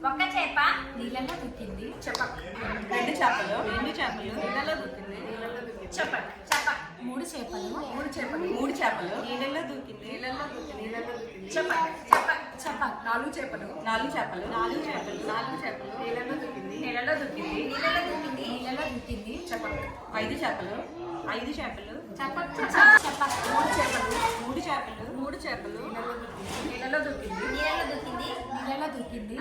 ఒక్క చేప నీళ్ళలో దూకింది. చెప్పక్. రెండు చేపలు నీళ్ళలో దూకింది. చెప్పక్ చెప్పక్. మూడు చేపలు మూడు చేపలు నీళ్ళలో దూకింది. చెప్పక్ చెప్పక్ చెప్పక్. నాలుగు చేపలు నాలుగు చేపలు నీళ్ళలో దూకింది. నీళ్ళలో దూకింది. నీళ్ళలో దూకింది. చెప్పక్. ఐదు చేపలు చెప్పక్ చెప్పక్ చెప్పక్. మూడు చేపలు నీళ్ళలో దూకింది. నీళ్ళలో దూకింది.